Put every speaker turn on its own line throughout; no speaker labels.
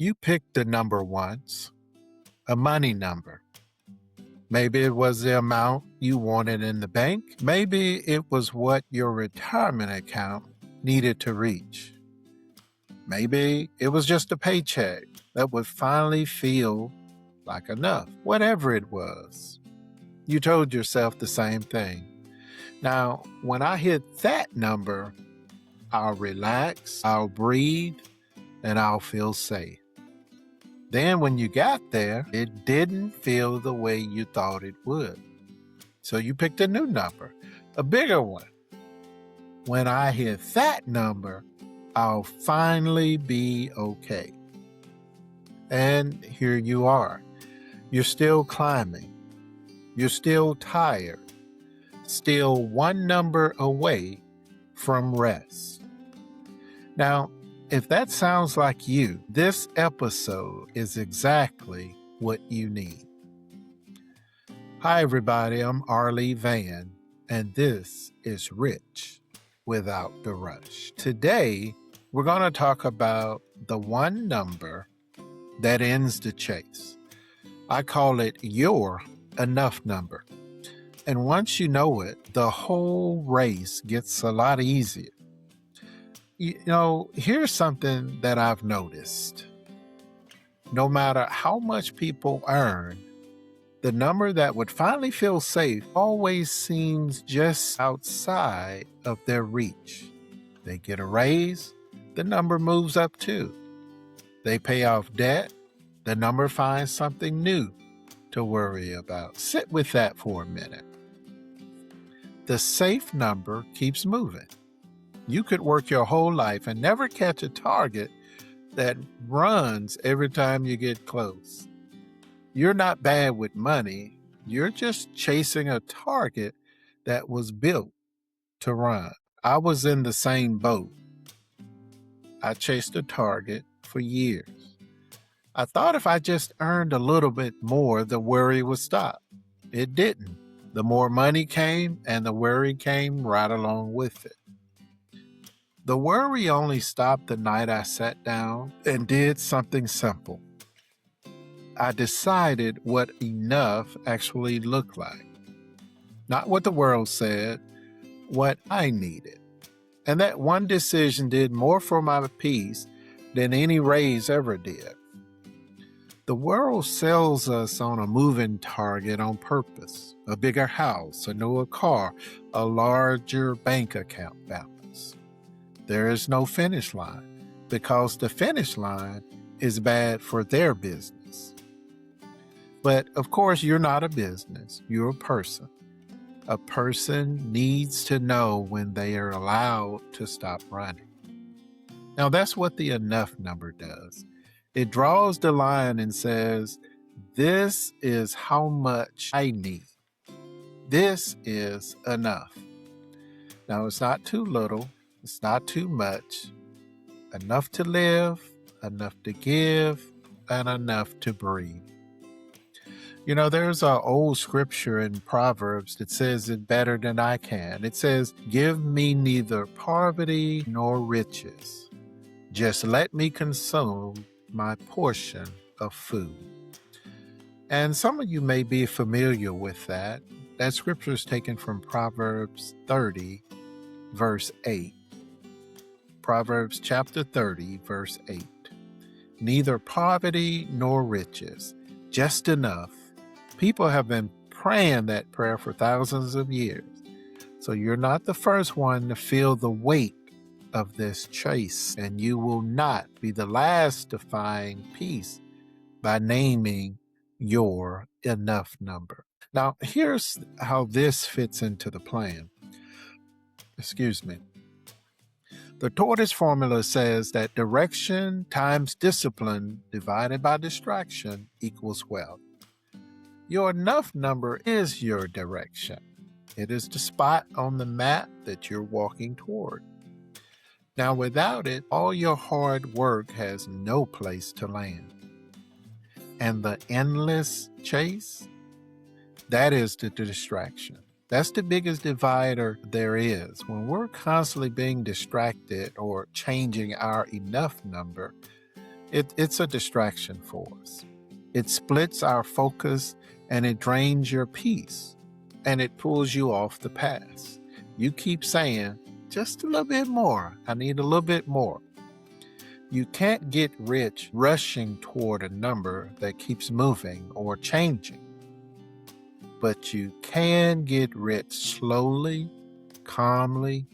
You picked a number once, a money number. Maybe it was the amount you wanted in the bank. Maybe it was what your retirement account needed to reach. Maybe it was just a paycheck that would finally feel like enough. Whatever it was, you told yourself the same thing. Now, when I hit that number, I'll relax, I'll breathe, and I'll feel safe. Then when you got there, it didn't feel the way you thought it would. So you picked a new number, a bigger one. When I hit that number, I'll finally be okay. And here you are. You're still climbing. You're still tired. Still one number away from rest. Now, if that sounds like you, this episode is exactly what you need. Hi, everybody. I'm Vann, and this is Rich Without the Rush. Today, we're going to talk about the one number that ends the chase. I call it your enough number. And once you know it, the whole race gets a lot easier. You know, here's something that I've noticed. No matter how much people earn, the number that would finally feel safe always seems just outside of their reach. They get a raise, the number moves up too. They pay off debt, the number finds something new to worry about. Sit with that for a minute. The safe number keeps moving. You could work your whole life and never catch a target that runs every time you get close. You're not bad with money. You're just chasing a target that was built to run. I was in the same boat. I chased a target for years. I thought if I just earned a little bit more, the worry would stop. It didn't. The more money came, and the worry came right along with it. The worry only stopped the night I sat down and did something simple. I decided what enough actually looked like. Not what the world said, what I needed. And that one decision did more for my peace than any raise ever did. The world sells us on a moving target on purpose, a bigger house, a newer car, a larger bank account balance. There is no finish line because the finish line is bad for their business. But of course, you're not a business, you're a person. A person needs to know when they are allowed to stop running. Now that's what the enough number does. It draws the line and says, this is how much I need. This is enough. Now it's not too little. It's not too much. Enough to live, enough to give, and enough to breathe. You know, there's an old scripture in Proverbs that says it better than I can. It says, give me neither poverty nor riches. Just let me consume my portion of food. And some of you may be familiar with that. That scripture is taken from Proverbs 30, verse 8. Proverbs chapter 30, verse 8. Neither poverty nor riches, just enough. People have been praying that prayer for thousands of years. So you're not the first one to feel the weight of this chase, and you will not be the last to find peace by naming your enough number. Now, here's how this fits into the plan. The Tortoise Formula says that direction times discipline divided by distraction equals wealth. Your enough number is your direction. It is the spot on the map that you're walking toward. Now, without it, all your hard work has no place to land. And the endless chase, that is the distraction. That's the biggest divider there is. When we're constantly being distracted or changing our enough number, It's a distraction for us. It splits our focus and it drains your peace and it pulls you off the path. You keep saying, just a little bit more. I need a little bit more. You can't get rich rushing toward a number that keeps moving or changing. But you can get rich slowly, calmly,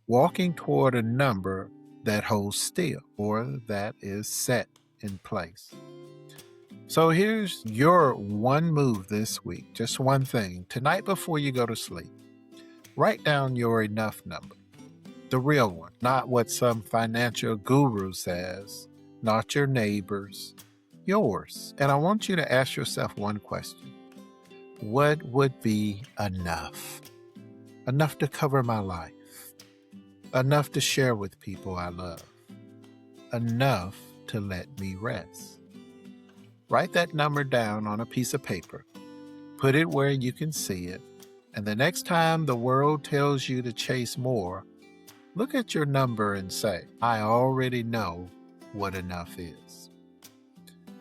walking toward a number that holds still or that is set in place. So here's your one move this week, just one thing. Tonight before you go to sleep, write down your enough number, the real one, not what some financial guru says, not your neighbor's, yours. And I want you to ask yourself one question. What would be enough? Enough to cover my life. Enough to share with people I love. Enough to let me rest. Write that number down on a piece of paper. Put it where you can see it. And the next time the world tells you to chase more, look at your number and say, I already know what enough is.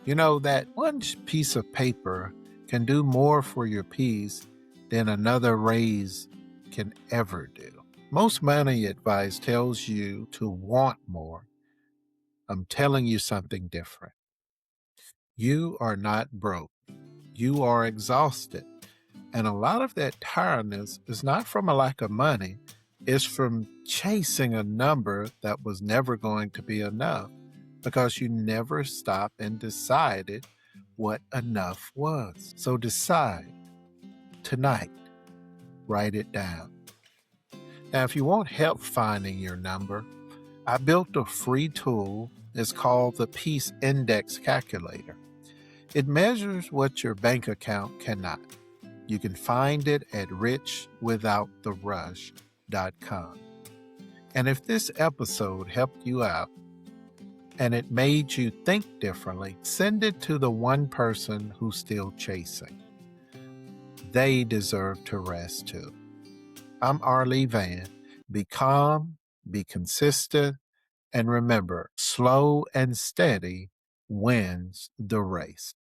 You know, that one piece of paper can do more for your peace than another raise can ever do. Most money advice tells you to want more. I'm telling you something different. You are not broke. You are exhausted. And a lot of that tiredness is not from a lack of money. It's from chasing a number that was never going to be enough because you never stopped and decided what enough was. So decide tonight. Write it down. Now, if you want help finding your number, I built a free tool. It's called the Peace Index Calculator. It measures what your bank account cannot. You can find it at richwithouttherush.com. And if this episode helped you out and it made you think differently, send it to the one person who's still chasing. They deserve to rest too. I'm Arlie Vann. Be calm, be consistent, and remember, slow and steady wins the race.